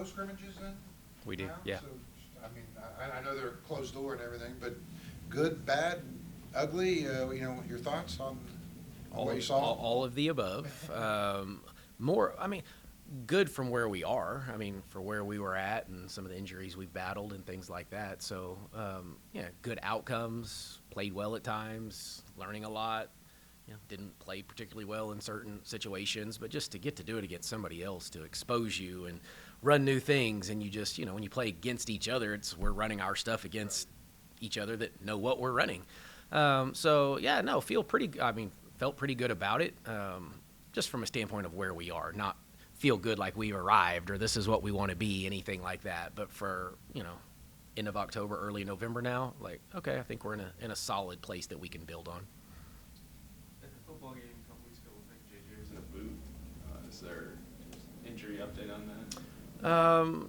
no scrimmages then? We do, now? yeah. So, I mean, I know they're closed door and everything, but good, bad, ugly, your thoughts on what you saw? All of the above. Good from where we are. I mean, for where we were at and some of the injuries we've battled and things like that. So, good outcomes, played well at times, learning a lot. Didn't play particularly well in certain situations, but just to get to do it against somebody else, to expose you and run new things, and you just, when you play against each other, we're running our stuff against each other that know what we're running. Felt pretty good about it, just from a standpoint of where we are, not feel good like we arrived or this is what we want to be, anything like that. But for, end of October, early November now, like, okay, I think we're in a solid place that we can build on. At the football game a couple weeks ago, I think JJ was in a boot. Is there injury update on that?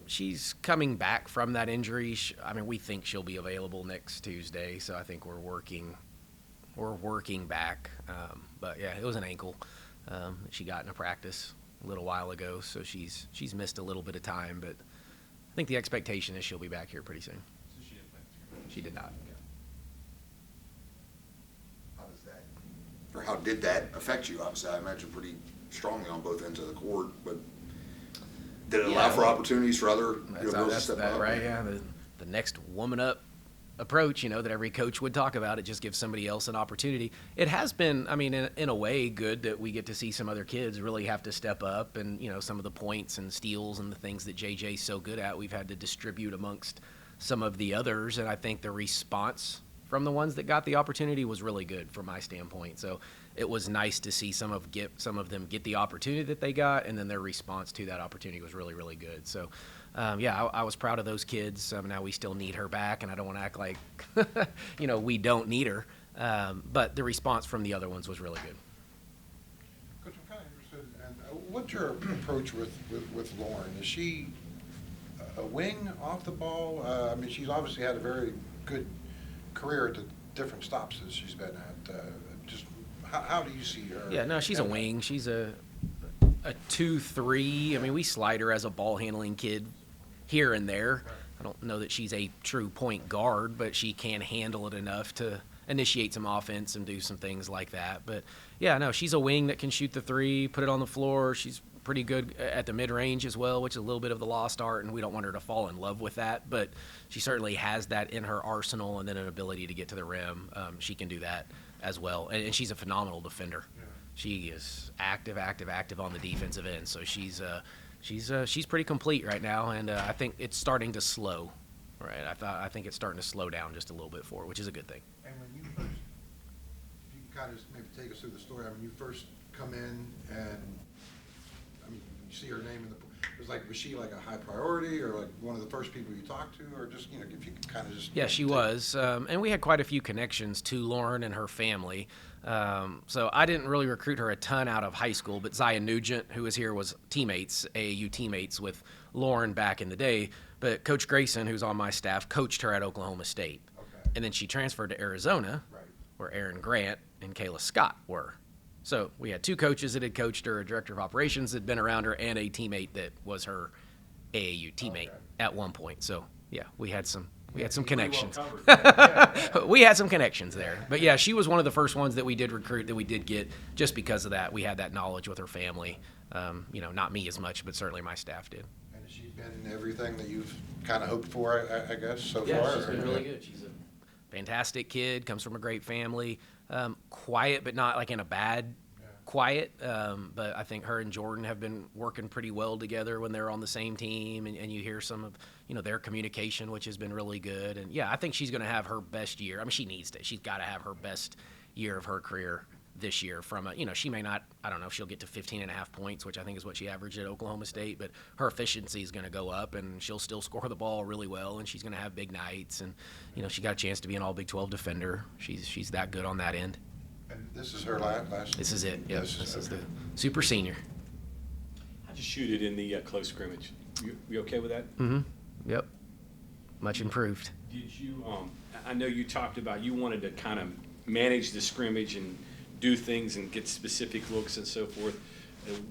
She's coming back from that injury. We think she'll be available next Tuesday, so I think we're working back. But yeah, it was an ankle she got in a practice a little while ago, so she's missed a little bit of time, but I think the expectation is she'll be back here pretty soon. So she didn't play the scrimmage? She did not. How did that affect you? Obviously, I imagine pretty strongly on both ends of the court, but did it allow for opportunities for other girls to step up? Right, yeah. The next woman up approach, that every coach would talk about, it just gives somebody else an opportunity. It has been, in a way, good that we get to see some other kids really have to step up, and some of the points and steals and the things that JJ's so good at, we've had to distribute amongst some of the others, and I think the response from the ones that got the opportunity was really good from my standpoint. So it was nice to see some of them get the opportunity that they got, and then their response to that opportunity was really, really good. So I was proud of those kids. Now we still need her back, and I don't want to act like we don't need her, but the response from the other ones was really good. Coach, I'm kind of interested, and what's your approach with Lauren? Is she a wing off the ball? She's obviously had a very good career at the different stops that she's been at. Just how do you see her? Yeah, no, she's a wing. She's a 2-3. We slide her as a ball handling kid here and there. I don't know that she's a true point guard, but she can handle it enough to initiate some offense and do some things like that. But yeah, no, she's a wing that can shoot the three, put it on the floor. She's pretty good at the mid-range as well, which is a little bit of the lost art, and we don't want her to fall in love with that, but she certainly has that in her arsenal, and then an ability to get to the rim. She can do that as well, and she's a phenomenal defender. Yeah. She is active on the defensive end, so she's pretty complete right now, and I think it's starting to slow. Right, I think it's starting to slow down just a little bit for her, which is a good thing. And when you first, if you can kind of maybe take us through the story, when you first come in and you see her name in was she like a high priority, or like one of the first people you talked to, or just, if you could kind of just. Yeah, she was. And we had quite a few connections to Lauren and her family. So I didn't really recruit her a ton out of high school, but Zion Nugent, who was here, was AAU teammates with Lauren back in the day. But Coach Grayson, who's on my staff, coached her at Oklahoma State. Okay. And then she transferred to Arizona, right, where Aaron Grant and Kayla Scott were. So we had two coaches that had coached her, a director of operations that had been around her, and a teammate that was her AAU teammate at one point. So yeah, we had some connections. Well, we had some connections there. But yeah, she was one of the first ones that we did recruit, that we did get, just because of that. We had that knowledge with her family. Not me as much, but certainly my staff did. And has she been everything that you've kind of hoped for, I guess, so far? Yeah, she's been really good. She's a fantastic kid, comes from a great family. Quiet, but not like in a bad quiet. But I think her and Jordan have been working pretty well together when they're on the same team, and you hear some of their communication, which has been really good. And yeah, I think she's going to have her best year. She needs to. She's got to have her best year of her career this year. From she may not. I don't know if she'll get to 15.5 points, which I think is what she averaged at Oklahoma State. But her efficiency is going to go up, and she'll still score the ball really well, and she's going to have big nights. And she got a chance to be an All Big 12 defender. She's that good on that end. And this is her last. This is it. Yes, this is the super senior. How'd you shoot it in the close scrimmage? You okay with that? Mm-hmm. Yep. Much improved. Did you? I know you talked about you wanted to kind of manage the scrimmage and do things and get specific looks and so forth.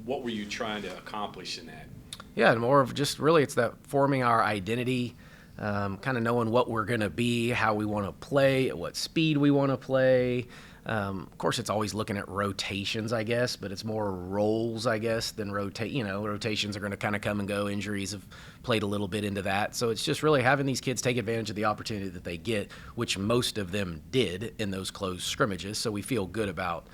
What were you trying to accomplish in that? Yeah, more of just really it's that forming our identity, kind of knowing what we're going to be, how we want to play, at what speed we want to play. Of course, it's always looking at rotations, I guess, but it's more roles, I guess, than rotate. Rotations are going to kind of come and go. Injuries have played a little bit into that. So it's just really having these kids take advantage of the opportunity that they get, which most of them did in those closed scrimmages. So we feel good about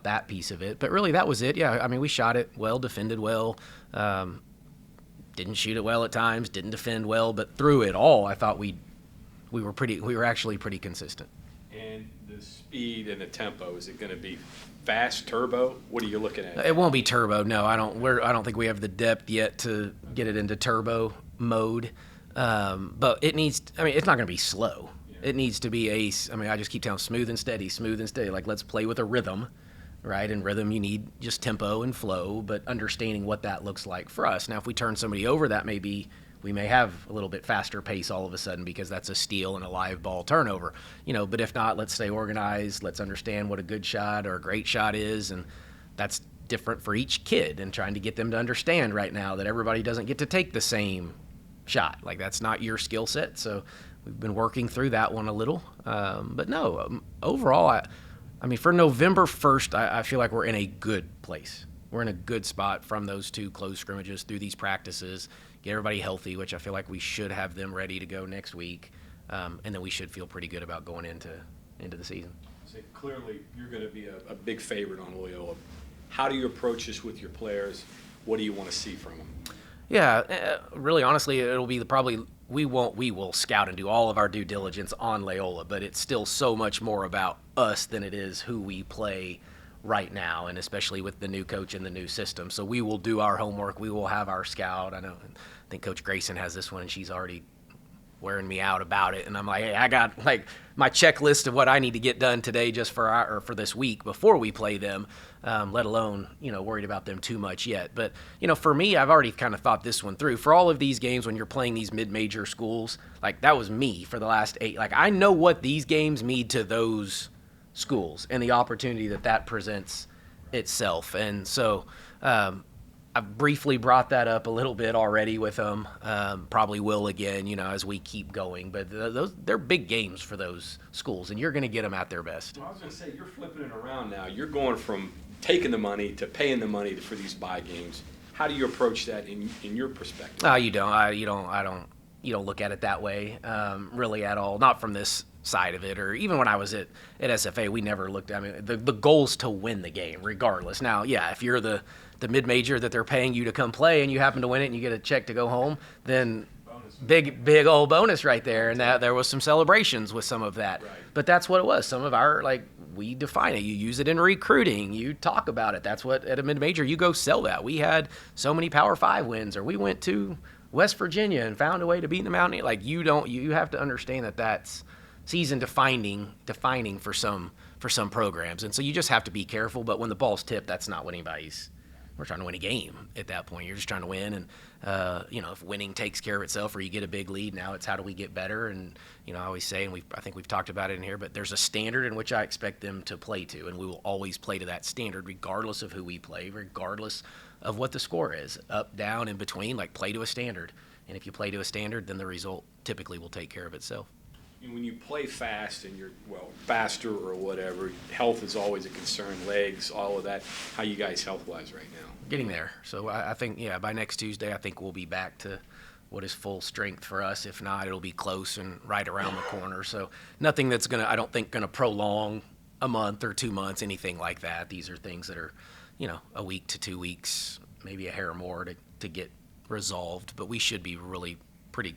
that piece of it. But really, that was it. Yeah, I mean, we shot it well, defended well. Didn't shoot it well at times, didn't defend well, but through it all, I thought we were actually pretty consistent. And the speed and the tempo, is it going to be fast, turbo? What are you looking at? It won't be turbo. No, I don't think we have the depth yet to get it into turbo mode. But it needs. I mean, it's not going to be slow. Yeah. It needs to be I just keep telling smooth and steady. Like, let's play with a rhythm, right? In rhythm, you need just tempo and flow, but understanding what that looks like for us. Now, if we turn somebody over, we may have a little bit faster pace all of a sudden because that's a steal and a live ball turnover, but if not, let's stay organized. Let's understand what a good shot or a great shot is. And that's different for each kid, and trying to get them to understand right now that everybody doesn't get to take the same shot. Like, that's not your skill set. So we've been working through that one a little. But no, overall, I mean, for November 1st, I feel like we're in a good place. We're in a good spot from those two closed scrimmages through these practices, get everybody healthy, which I feel like we should have them ready to go next week. And then we should feel pretty good about going into the season. So clearly, you're going to be a big favorite on Loyola. How do you approach this with your players? What do you want to see from them? Yeah, really, honestly, it'll be we will scout and do all of our due diligence on Loyola, but it's still so much more about us than it is who we play right now, and especially with the new coach and the new system. So we will do our homework. We will have our scout. I think Coach Grayson has this one, and she's already wearing me out about it. And I'm like, hey, I got like my checklist of what I need to get done today just for this week before we play them, let alone, worried about them too much yet. But, for me, I've already kind of thought this one through. For all of these games when you're playing these mid-major schools, like that was me for the last 8. Like, I know what these games mean to those schools and the opportunity that presents itself. And so I've briefly brought that up a little bit already with them. Probably will again, as we keep going. But they're big games for those schools, and you're going to get them at their best. Well, I was going to say, you're flipping it around now. You're going from taking the money to paying the money for these buy games. How do you approach that in your perspective? You don't look at it that way, really at all. Not from this side of it, or even when I was at SFA, we never looked. I mean, the goal's to win the game, regardless. Now, yeah, if you're the mid-major that they're paying you to come play and you happen to win it and you get a check to go home, then big old bonus right there. And that there was some celebrations with some of that. Right. But that's what it was. Some of our, we define it. You use it in recruiting. You talk about it. That's what, at a mid-major, you go sell that. We had so many Power 5 wins, or we went to West Virginia and found a way to beat the Mountaineer. You have to understand that that's season defining for some programs. And so you just have to be careful. But when the ball's tipped, that's not what we're trying to win a game at that point. You're just trying to win. And, if winning takes care of itself or you get a big lead, now it's how do we get better? And, I always say, and I think we've talked about it in here, but there's a standard in which I expect them to play to. And we will always play to that standard regardless of who we play, regardless of what the score is, up, down, in between, play to a standard. And if you play to a standard, then the result typically will take care of itself. And when you play fast and you're, faster or whatever, health is always a concern, legs, all of that. How you guys health-wise right now? Getting there. So I think, by next Tuesday, I think we'll be back to what is full strength for us. If not, it'll be close and right around the corner. So nothing that's I don't think, going to prolong a month or 2 months, anything like that. These are things that are, a week to 2 weeks, maybe a hair more to get resolved. But we should be really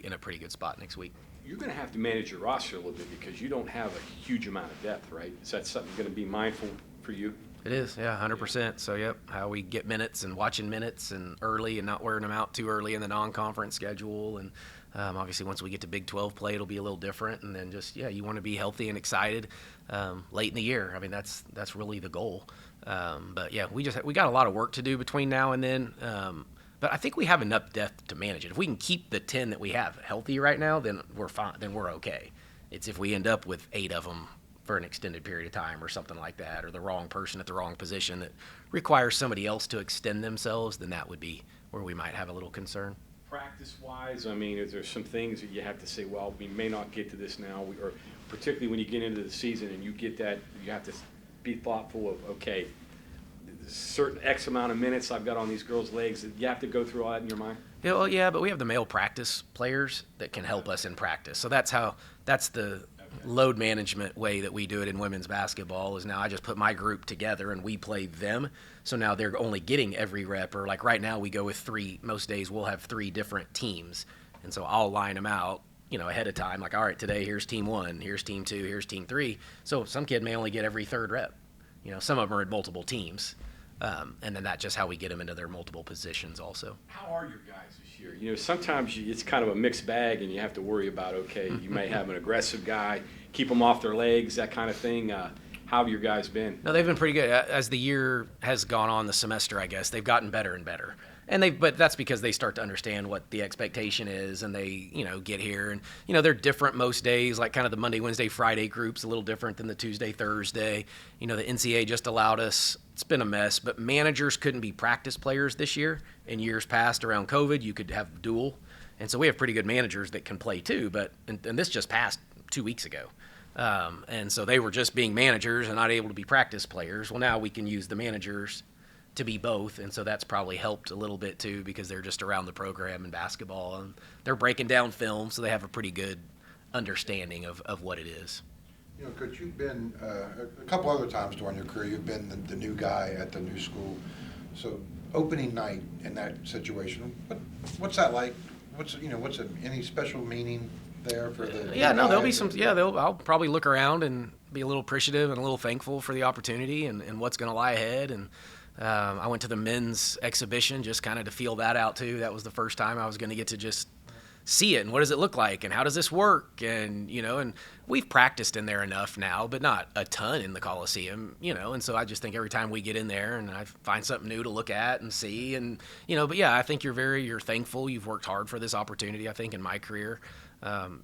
in a pretty good spot next week. You're going to have to manage your roster a little bit because you don't have a huge amount of depth, right? Is that something going to be mindful for you? It is, yeah, 100%. So, yep, how we get minutes and watching minutes and early and not wearing them out too early in the non-conference schedule. And obviously once we get to Big 12 play, it'll be a little different. And then just, you want to be healthy and excited late in the year. I mean, that's really the goal. But, yeah, we got a lot of work to do between now and then. But I think we have enough depth to manage it. If we can keep the 10 that we have healthy right now, then we're fine. Then we're okay. It's if we end up with 8 of them for an extended period of time or something like that, or the wrong person at the wrong position that requires somebody else to extend themselves, then that would be where we might have a little concern. Practice-wise, I mean, is there some things that you have to say, well, we may not get to this now, or particularly when you get into the season and you get that, you have to be thoughtful of, okay, certain X amount of minutes I've got on these girls' legs. You have to go through all that in your mind? Yeah, well, yeah, but we have the male practice players that can help us in practice. So that's the load management way that we do it in women's basketball is now I just put my group together and we play them. So now they're only getting every rep, or like right now we go with 3. Most days we'll have 3 different teams. And so I'll line them out, ahead of time. Like, all right, today here's team 1, here's team 2, here's team 3. So some kid may only get every 3rd rep. Some of them are in multiple teams. And then that's just how we get them into their multiple positions also. How are your guys this year? Sometimes it's kind of a mixed bag and you have to worry about, okay, you may have an aggressive guy, keep them off their legs, that kind of thing. How have your guys been? No, they've been pretty good. As the year has gone on, the semester, I guess, they've gotten better and better. But that's because they start to understand what the expectation is, and they, get here. And, they're different most days, like kind of the Monday, Wednesday, Friday group's a little different than the Tuesday, Thursday. The NCAA just allowed us, it's been a mess, but managers couldn't be practice players this year. In years past around COVID, you could have dual. And so we have pretty good managers that can play too, and this just passed 2 weeks ago. And so they were just being managers and not able to be practice players. Well, now we can use the managers to be both, and so that's probably helped a little bit too because they're just around the program in basketball and they're breaking down film, so they have a pretty good understanding of what it is. Coach, you've been a couple other times during your career, you've been the new guy at the new school. So opening night in that situation, what's that like? Any special meaning there for the there'll be some. I'll probably look around and be a little appreciative and a little thankful for the opportunity and what's going to lie ahead. And I went to the men's exhibition just kind of to feel that out too. That was the first time I was going to get to just see it and what does it look like and how does this work, and and we've practiced in there enough now, but not a ton in the Coliseum, and so I just think every time we get in there and I find something new to look at and see, and but yeah, I think you're thankful. You've worked hard for this opportunity, I think, in my career, and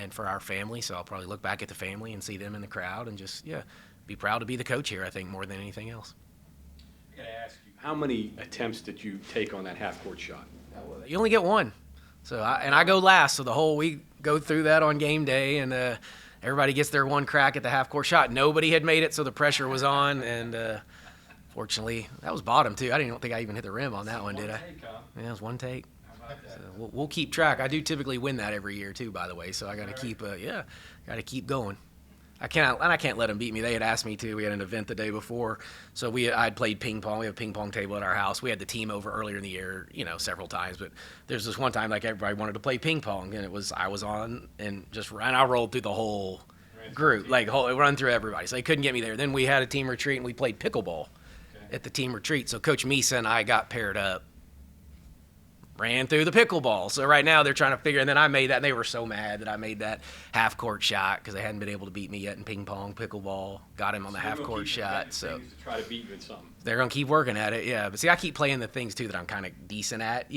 for our family, so I'll probably look back at the family and see them in the crowd and just be proud to be the coach here, I think, more than anything else. I gotta ask you, how many attempts did you take on that half-court shot? You only get one. So I go last, so we go through that on game day, and everybody gets their one crack at the half-court shot. Nobody had made it, so the pressure was on, and fortunately, that was bottom too. I don't think I even hit the rim on that one, did I? Take, huh? Yeah, it was one take. How about that? So we'll keep track. I do typically win that every year too, by the way. So I got to keep keep going. I can't let them beat me. They had asked me to. We had an event the day before, so I'd played ping pong. We have a ping pong table at our house. We had the team over earlier in the year, several times. But there's this one time like everybody wanted to play ping pong, and I was on and I rolled through the whole group, run through everybody. So they couldn't get me there. Then we had a team retreat and we played pickleball at the team retreat. So Coach Misa and I got paired up. Ran through the pickleball. So right now they're trying to figure, and then I made that, and they were so mad that I made that half-court shot because they hadn't been able to beat me yet in ping pong, pickleball. Got him on the half-court shot. So to try to beat you in something. They're going to keep working at it, yeah. But see, I keep playing the things, too, that I'm kind of decent at,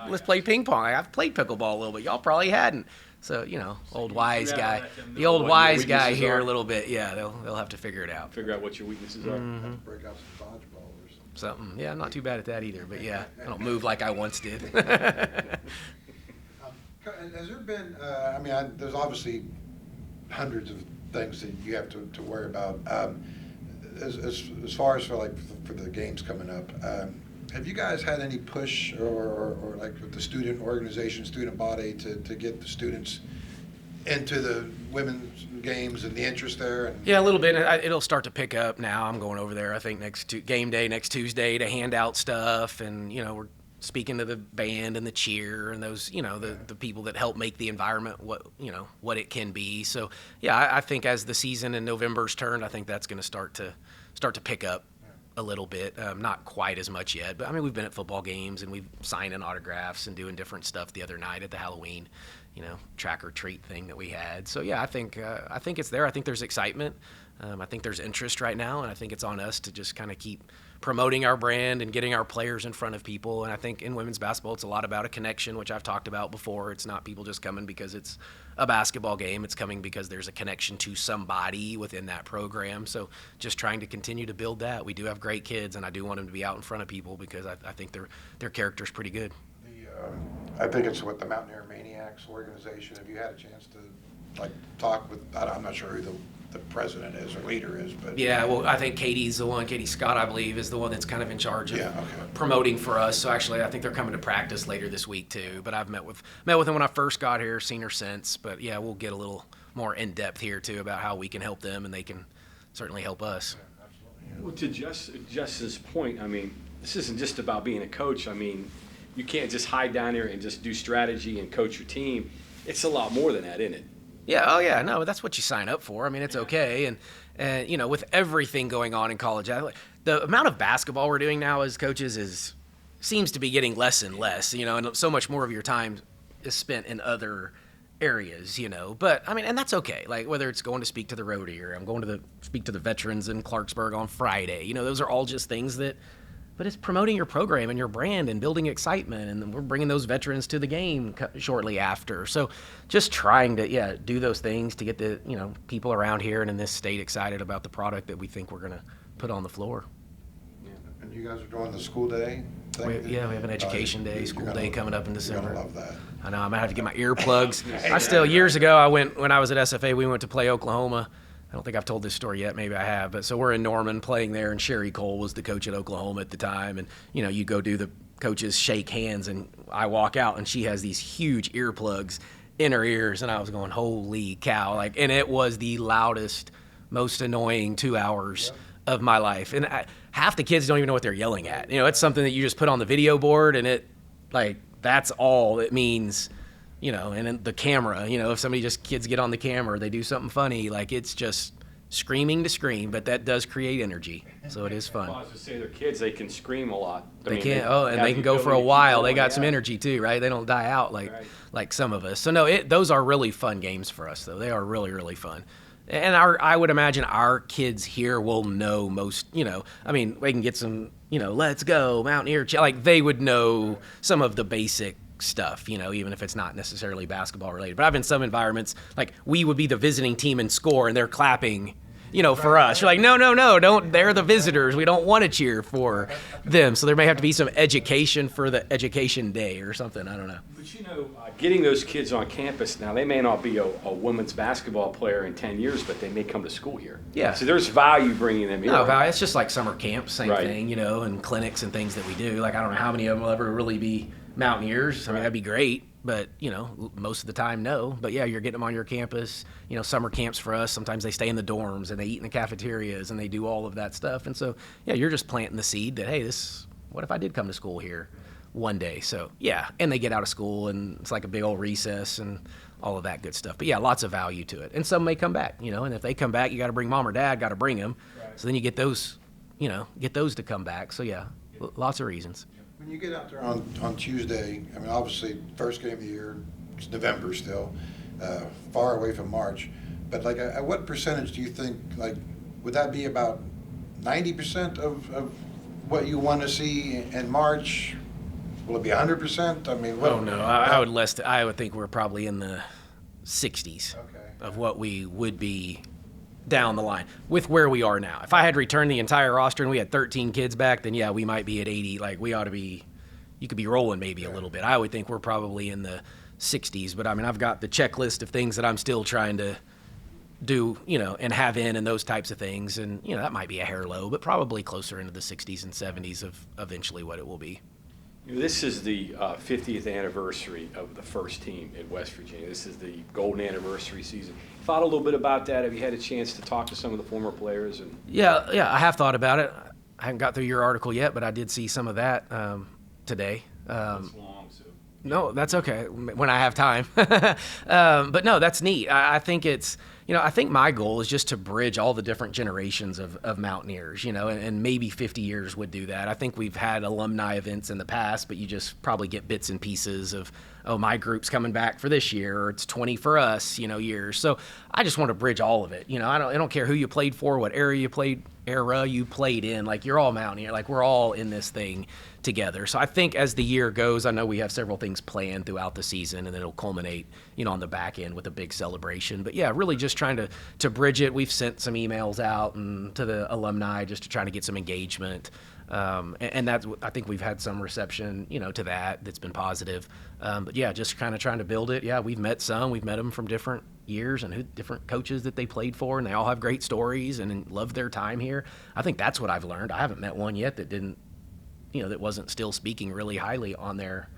let's play ping pong. I've played pickleball a little bit. Y'all probably hadn't. So, old wise guy. The old wise guy here a little bit. Yeah, they'll have to figure it out. Figure out what your weaknesses are. Mm-hmm. break out some dodgeball or something? Something. Yeah, I'm not too bad at that either. But, yeah, I don't move like I once did. Has there been, there's obviously hundreds of things that you have to worry about. As far as for the games coming up, have you guys had any push or like with the student organization, student body to get the students into the women's games and the interest there? Yeah, a little bit. It'll start to pick up now. I'm going over there, I think, game day next Tuesday to hand out stuff, and we're speaking to the band and the cheer and those, the people that help make the environment what it can be. So yeah, I think as the season in November's turned, I think that's going to start to pick up a little bit. Not quite as much yet, but we've been at football games and we've signing autographs and doing different stuff the other night at the Halloween, track or treat thing that we had. So yeah, I think it's there. I think there's excitement. I think there's interest right now, and I think it's on us to just kind of keep promoting our brand and getting our players in front of people. And I think in women's basketball, it's a lot about a connection, which I've talked about before. It's not people just coming because it's a basketball game. It's coming because there's a connection to somebody within that program. So just trying to continue to build that. We do have great kids, and I do want them to be out in front of people because I think their character's pretty good. I think it's with the Mountaineer Maniacs organization. Have you had a chance to talk with? I'm not sure who the president is or leader is, but yeah, well, I think Katie's the one. Katie Scott, I believe, is the one that's kind of in charge of okay. promoting for us. So actually, I think they're coming to practice later this week too. But I've met with them when I first got here, seen her since. But yeah, we'll get a little more in depth here too about how we can help them, and they can certainly help us. Yeah, absolutely. Well, to Justin's point, I mean, this isn't just about being a coach. I mean, you can't just hide down here and just do strategy and coach your team. It's a lot more than that, isn't it? Yeah, oh yeah, no, that's what you sign up for. I mean, it's okay, and you know, with everything going on in college, the amount of basketball we're doing now as coaches seems to be getting less and less. You know, and so much more of your time is spent in other areas. You know, but I mean, and that's okay. Like whether it's going to speak to the Rotary or I'm going to speak to the veterans in Clarksburg on Friday. You know, those are all just things that. But it's promoting your program and your brand and building excitement, and we're bringing those veterans to the game shortly after. So just trying to, do those things to get the, people around here and in this state excited about the product that we think we're going to put on the floor. And you guys are doing the school day thing? We have an education day, school day coming up in December. You're gonna love that. I know, I'm going to have to get my earplugs. Years ago, when I was at SFA, we went to play Oklahoma. I don't think I've told this story yet. Maybe I have. But so we're in Norman playing there, and Sherry Cole was the coach at Oklahoma at the time. And, you go do the coaches shake hands, and I walk out, and she has these huge earplugs in her ears. And I was going, holy cow. And it was the loudest, most annoying 2 hours of my life. And half the kids don't even know what they're yelling at. It's something that you just put on the video board, and that's all it means. And then the camera, if kids get on the camera, they do something funny, it's just screaming to scream, but that does create energy. So it is fun. Well, I was going to say, they're kids, they can scream a lot. They can go for a while. They got some energy too, right? They don't die out like some of us. So no, those are really fun games for us though. They are really, really fun. And I would imagine our kids here will know most, they can get some, let's go, Mountaineer. They would know some of the basic stuff, even if it's not necessarily basketball related. But I've been in some environments, we would be the visiting team and score, and they're clapping, for us. You're like, no, don't. They're the visitors. We don't want to cheer for them. So there may have to be some education for the education day or something. I don't know. But getting those kids on campus now, they may not be a women's basketball player in 10 years, but they may come to school here. Yeah. So there's value bringing them here. No, value. It's just like summer camp, same thing, and clinics and things that we do. I don't know how many of them will ever really be Mountaineers. I mean, that'd be great, but, most of the time, no. But, yeah, you're getting them on your campus. Summer camps for us, sometimes they stay in the dorms and they eat in the cafeterias and they do all of that stuff. And so, yeah, you're just planting the seed that, hey, what if I did come to school here one day? So, yeah, and they get out of school and it's like a big old recess and all of that good stuff. But, yeah, lots of value to it. And some may come back, and if they come back, you got to bring mom or dad, got to bring them. Right. So then you get those, to come back. So, yeah, lots of reasons. When you get out there on Tuesday, I mean, obviously, first game of the year, it's November still, far away from March. But, at what percentage do you think, would that be about 90% of what you want to see in March? Will it be 100%? I mean, what? Oh, no. I would think we're probably in the 60s of what we would be down the line with where we are now. If I had returned the entire roster and we had 13 kids back, then yeah, we might be at 80. We ought to be, you could be rolling maybe a little bit. I would think we're probably in the 60s, but I mean, I've got the checklist of things that I'm still trying to do, and have in and those types of things. And, that might be a hair low, but probably closer into the 60s and 70s of eventually what it will be. This is the 50th anniversary of the first team in West Virginia. This is the golden anniversary season. Thought a little bit about that? Have you had a chance to talk to some of the former players? Yeah, I have thought about it. I haven't got through your article yet, but I did see some of that today. It's long, so. No, that's okay when I have time. But no, that's neat. I think it's, I think my goal is just to bridge all the different generations of Mountaineers, and maybe 50 years would do that. I think we've had alumni events in the past, but you just probably get bits and pieces of, oh, my group's coming back for this year, or it's 20 for us, years. So I just want to bridge all of it. I don't care who you played for, what era you played in, like you're all Mountaineer, like we're all in this thing together. So I think as the year goes, I know we have several things planned throughout the season, and then it'll culminate, on the back end with a big celebration. But yeah, really just trying to bridge it. We've sent some emails out and to the alumni just to try to get some engagement. And that's, I think we've had some reception, to that's been positive. But yeah, just kind of trying to build it. Yeah, we've met them from different years and different coaches that they played for, and they all have great stories and love their time here. I think that's what I've learned. I haven't met one yet that didn't, that wasn't still speaking really highly on their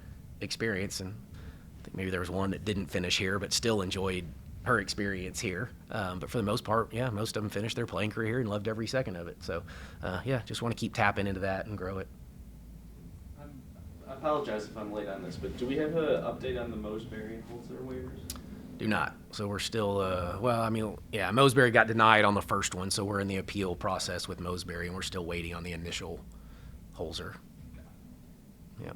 experience. And I think maybe there was one that didn't finish here, but still enjoyed her experience here. But for the most part, yeah, most of them finished their playing career here and loved every second of it. So, yeah, just want to keep tapping into that and grow it. I apologize if I'm late on this, but do we have an update on the Mosbury and Holzer waivers? Do not. So we're still, Mosbury got denied on the first one, so we're in the appeal process with Mosbury, and we're still waiting on the initial Holzer. Yep.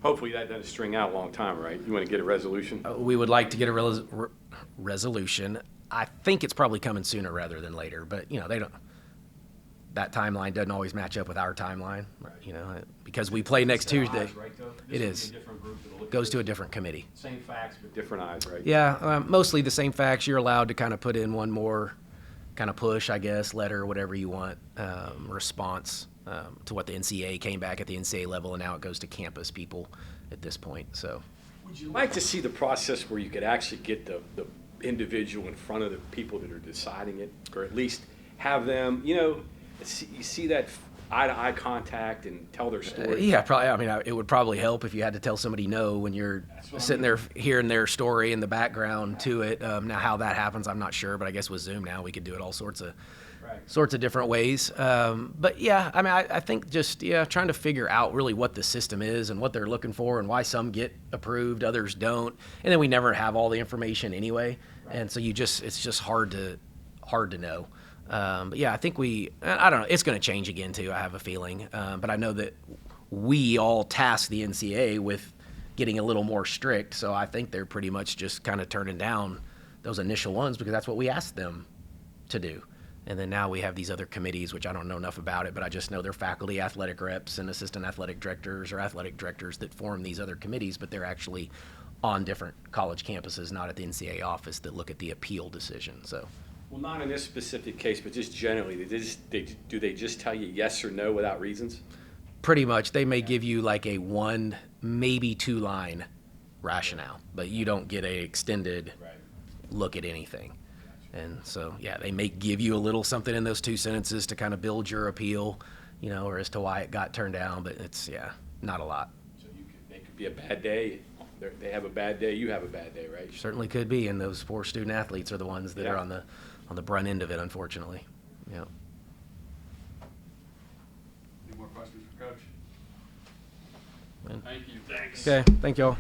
Hopefully that doesn't string out a long time, right? You want to get a resolution? We would like to get a resolution. I think it's probably coming sooner rather than later, but they don't. That timeline doesn't always match up with our timeline, because we play next Tuesday. Eyes, right, it is. Goes to a different committee. Same facts, but different eyes, right? Yeah, mostly the same facts. You're allowed to kind of put in one more kind of push, I guess, letter, whatever you want, response to what the NCAA came back at the NCAA level, and now it goes to campus people at this point. So, would you like to see the process where you could actually get the individual in front of the people that are deciding it, or at least have them, you see that eye-to-eye contact and tell their story? Yeah, probably. I mean, it would probably help if you had to tell somebody no when you're sitting there hearing their story in the background to it. Now, how that happens, I'm not sure, but I guess with Zoom now we could do it all sorts of different ways. But yeah, I mean, I think just trying to figure out really what the system is and what they're looking for and why some get approved, others don't, and then we never have all the information anyway, and so it's just hard to know. But yeah, I think I don't know, it's going to change again too, I have a feeling. But I know that we all tasked the NCAA with getting a little more strict, so I think they're pretty much just kind of turning down those initial ones because that's what we asked them to do. And then now we have these other committees, which I don't know enough about it, but I just know they're faculty athletic reps and assistant athletic directors or athletic directors that form these other committees, but they're actually on different college campuses, not at the NCAA office, that look at the appeal decision. So. Well, not in this specific case, but just generally, do they just tell you yes or no without reasons? Pretty much. They may give you like a 1, maybe 2-line rationale, but you don't get an extended look at anything. And so, yeah, they may give you a little something in those 2 sentences to kind of build your appeal, or as to why it got turned down, but it's, not a lot. So they could be a bad day. They have a bad day, you have a bad day, right? Certainly could be, and those 4 student athletes are the ones that are on the brunt end of it, unfortunately. Yeah. Any more questions for Coach? Man. Thank you. Thanks. Okay, thank y'all.